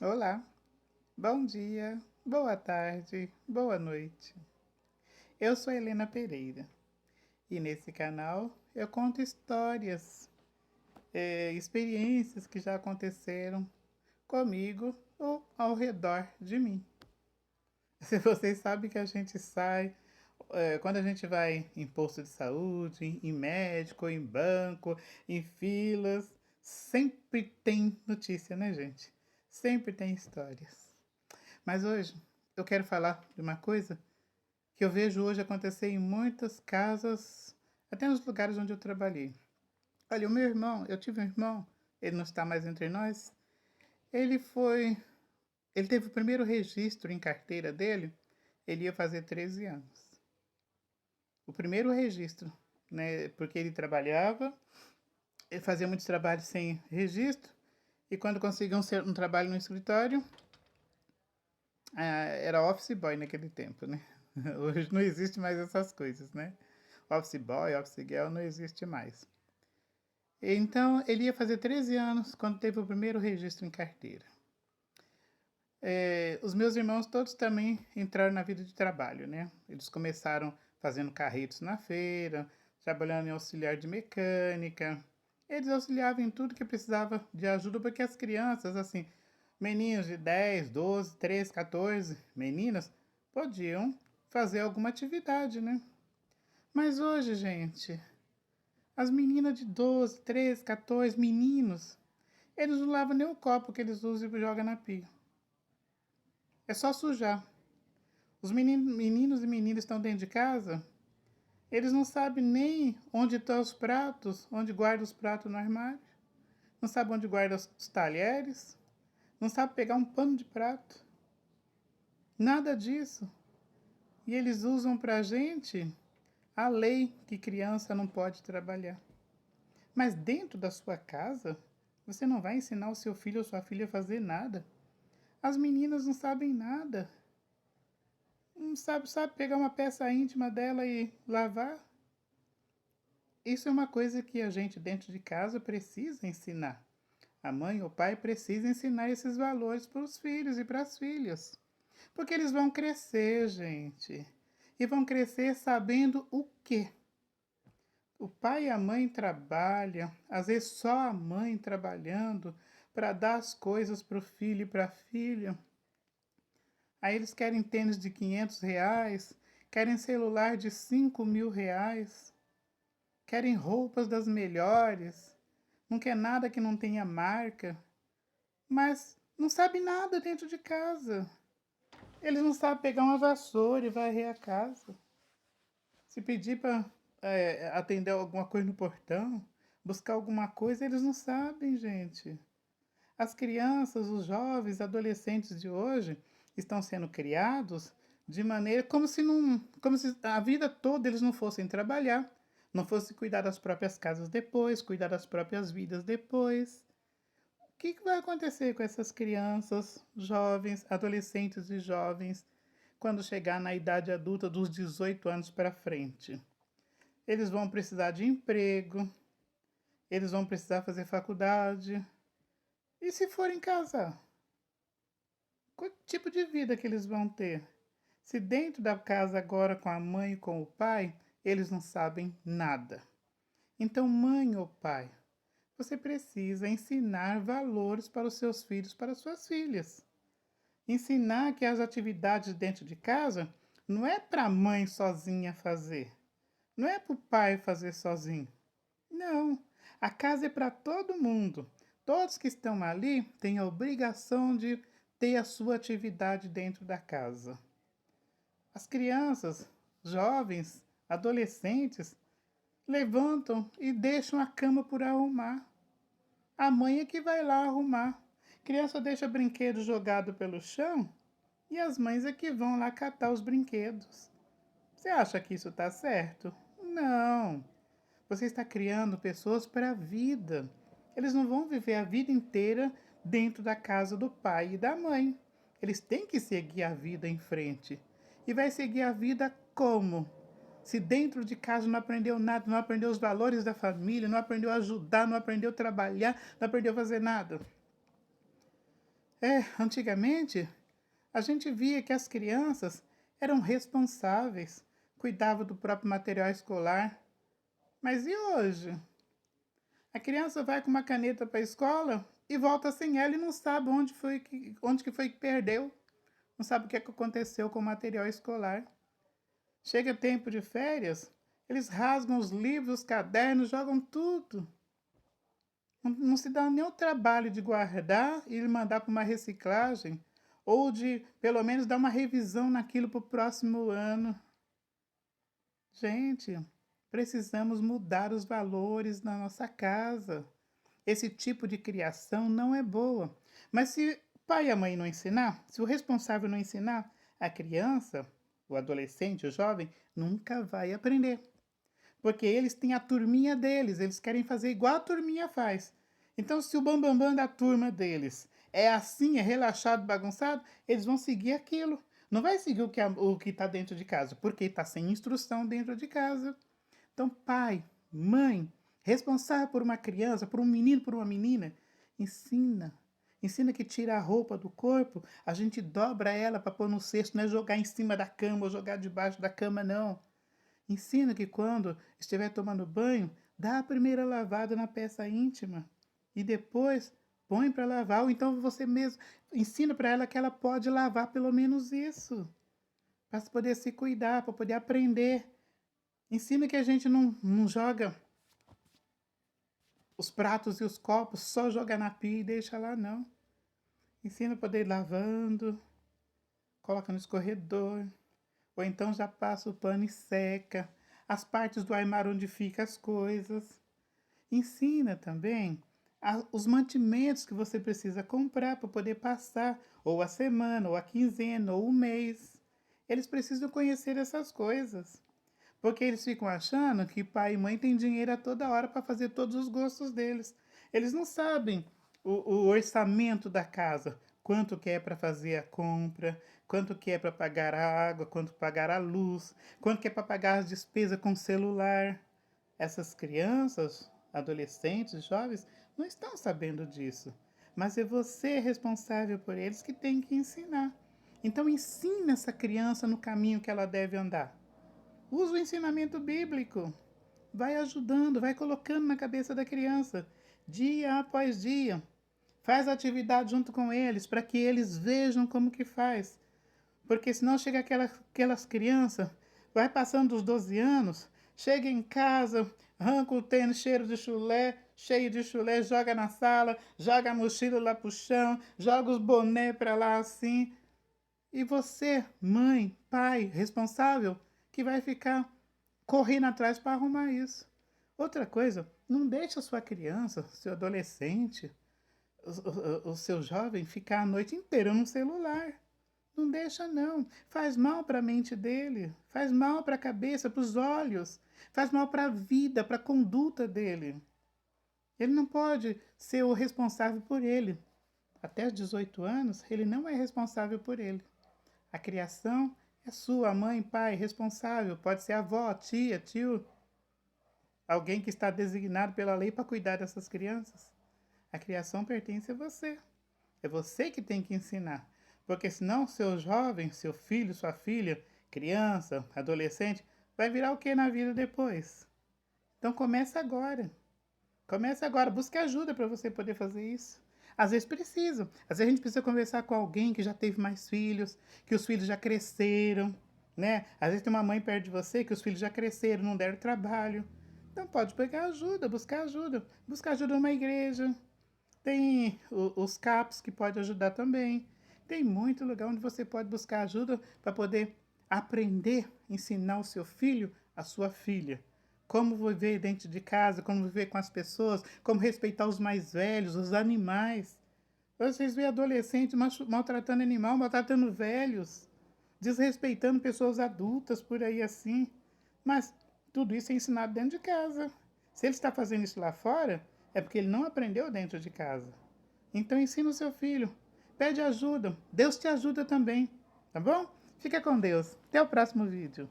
Olá, bom dia, boa tarde, boa noite. Eu sou Helena Pereira e nesse canal eu conto histórias, experiências que já aconteceram comigo ou ao redor de mim. Se vocês sabem que a gente sai, quando a gente vai em posto de saúde, em médico, em banco, em filas, sempre tem notícia, né, gente? Sempre tem histórias. Mas hoje eu quero falar de uma coisa que eu vejo hoje acontecer em muitas casas, até nos lugares onde eu trabalhei. Olha, o meu irmão, eu tive um irmão, ele não está mais entre nós. Ele foi, ele teve o primeiro registro em carteira dele, ele ia fazer 13 anos. O primeiro registro, né, porque ele trabalhava, ele fazia muitos trabalhos sem registro, e quando conseguiu um trabalho no escritório, era office boy naquele tempo, né? Hoje não existe mais essas coisas, né? Office boy, office girl não existe mais. Então, ele ia fazer 13 anos quando teve o primeiro registro em carteira. Os meus irmãos todos também entraram na vida de trabalho, né? Eles começaram fazendo carretos na feira, trabalhando em auxiliar de mecânica. Eles auxiliavam em tudo que precisava de ajuda, porque as crianças, assim, meninos de 10, 12, 13, 14, meninas, podiam fazer alguma atividade, né? Mas hoje, gente, as meninas de 12, 13, 14, meninos, eles não lavam nem o copo que eles usam e jogam na pia. É só sujar. Os meninos e meninas estão dentro de casa, eles não sabem nem onde estão os pratos, onde guarda os pratos no armário, não sabem onde guarda os talheres, não sabem pegar um pano de prato. Nada disso. E eles usam pra gente a lei que criança não pode trabalhar. Mas dentro da sua casa, você não vai ensinar o seu filho ou sua filha a fazer nada. As meninas não sabem nada. Não sabe pegar uma peça íntima dela e lavar. Isso é uma coisa que a gente dentro de casa precisa ensinar. A mãe ou o pai precisa ensinar esses valores para os filhos e para as filhas. Porque eles vão crescer, gente. E vão crescer sabendo o quê? O pai e a mãe trabalham, às vezes só a mãe trabalhando para dar as coisas para o filho e para a filha. Aí eles querem tênis de R$ 500, querem celular de R$ 5.000, querem roupas das melhores, não quer nada que não tenha marca, mas não sabe nada dentro de casa. Eles não sabem pegar uma vassoura e varrer a casa. Se pedir para atender alguma coisa no portão, buscar alguma coisa, eles não sabem, gente. As crianças, os jovens, adolescentes de hoje estão sendo criados de maneira como se a vida toda eles não fossem trabalhar, não fossem cuidar das próprias casas depois, cuidar das próprias vidas depois. O que vai acontecer com essas crianças, jovens, adolescentes e jovens quando chegar na idade adulta dos 18 anos para frente? Eles vão precisar de emprego, eles vão precisar fazer faculdade. E se forem casar? Qual tipo de vida que eles vão ter? Se dentro da casa agora com a mãe e com o pai, eles não sabem nada. Então, mãe ou pai, você precisa ensinar valores para os seus filhos, para as suas filhas. Ensinar que as atividades dentro de casa não é para a mãe sozinha fazer, não é para o pai fazer sozinho. Não, a casa é para todo mundo. Todos que estão ali têm a obrigação de ter a sua atividade dentro da casa. As crianças, jovens, adolescentes levantam e deixam a cama por arrumar. A mãe é que vai lá arrumar. A criança deixa brinquedo jogado pelo chão e as mães é que vão lá catar os brinquedos. Você acha que isso está certo? Não. Você está criando pessoas para a vida. Eles não vão viver a vida inteira dentro da casa do pai e da mãe. Eles têm que seguir a vida em frente. E vai seguir a vida como? Se dentro de casa não aprendeu nada, não aprendeu os valores da família, não aprendeu a ajudar, não aprendeu a trabalhar, não aprendeu a fazer nada. Antigamente, a gente via que as crianças eram responsáveis, cuidavam do próprio material escolar. Mas e hoje? A criança vai com uma caneta para a escola e volta sem ela e não sabe onde que foi que perdeu. Não sabe o que é que aconteceu com o material escolar. Chega tempo de férias, eles rasgam os livros, os cadernos, jogam tudo. Não se dá nem o trabalho de guardar e mandar para uma reciclagem, ou de pelo menos dar uma revisão naquilo para o próximo ano. Gente, precisamos mudar os valores na nossa casa. Esse tipo de criação não é boa. Mas se o pai e a mãe não ensinar, se o responsável não ensinar, a criança, o adolescente, o jovem, nunca vai aprender. Porque eles têm a turminha deles, eles querem fazer igual a turminha faz. Então, se o bambambam da turma deles é assim, é relaxado, bagunçado, eles vão seguir aquilo. Não vai seguir o que está dentro de casa, porque está sem instrução dentro de casa. Então, pai, mãe, responsável por uma criança, por um menino, por uma menina, ensina. Ensina que tira a roupa do corpo, a gente dobra ela para pôr no cesto, não é jogar em cima da cama ou jogar debaixo da cama, não. Ensina que quando estiver tomando banho, dá a primeira lavada na peça íntima e depois põe para lavar, ou então você mesmo ensina para ela que ela pode lavar pelo menos isso, para poder se cuidar, para poder aprender. Ensina que a gente não joga os pratos e os copos, só joga na pia e deixa lá, não. Ensina a poder ir lavando, coloca no escorredor, ou então já passa o pano e seca as partes do armário onde ficam as coisas. Ensina também os mantimentos que você precisa comprar para poder passar, ou a semana, ou a quinzena, ou o mês. Eles precisam conhecer essas coisas. Porque eles ficam achando que pai e mãe têm dinheiro a toda hora para fazer todos os gostos deles. Eles não sabem o orçamento da casa, quanto que é para fazer a compra, quanto que é para pagar a água, quanto pagar a luz, quanto que é para pagar as despesas com celular. Essas crianças, adolescentes, jovens, não estão sabendo disso. Mas é você responsável por eles que tem que ensinar. Então ensina essa criança no caminho que ela deve andar. Usa o ensinamento bíblico. Vai ajudando, vai colocando na cabeça da criança, dia após dia. Faz atividade junto com eles, para que eles vejam como que faz. Porque senão chega aquelas crianças, vai passando os 12 anos, chega em casa, arranca o tênis cheio de chulé, joga na sala, joga a mochila lá pro chão, joga os boné para lá assim. E você, mãe, pai, responsável, que vai ficar correndo atrás para arrumar isso. Outra coisa, não deixe a sua criança, seu adolescente, o seu jovem ficar a noite inteira no celular. Não deixa não. Faz mal para a mente dele, faz mal para a cabeça, para os olhos, faz mal para a vida, para a conduta dele. Ele não pode ser o responsável por ele. Até os 18 anos, ele não é responsável por ele. A criação é sua, mãe, pai, responsável. Pode ser avó, tia, tio, alguém que está designado pela lei para cuidar dessas crianças. A criação pertence a você. É você que tem que ensinar. Porque senão seu jovem, seu filho, sua filha, criança, adolescente, vai virar o que na vida depois? Então começa agora. Começa agora. Busque ajuda para você poder fazer isso. Às vezes precisa. Às vezes a gente precisa conversar com alguém que já teve mais filhos, que os filhos já cresceram, né? Às vezes tem uma mãe perto de você que os filhos já cresceram, não deram trabalho. Então pode pegar ajuda, buscar ajuda. Buscar ajuda numa igreja. Tem os CAPs que pode ajudar também. Tem muito lugar onde você pode buscar ajuda para poder aprender, ensinar o seu filho, a sua filha. Como viver dentro de casa, como viver com as pessoas, como respeitar os mais velhos, os animais. Vocês veem adolescentes maltratando animal, maltratando velhos, desrespeitando pessoas adultas por aí assim. Mas tudo isso é ensinado dentro de casa. Se ele está fazendo isso lá fora, é porque ele não aprendeu dentro de casa. Então ensina o seu filho. Pede ajuda. Deus te ajuda também. Tá bom? Fica com Deus. Até o próximo vídeo.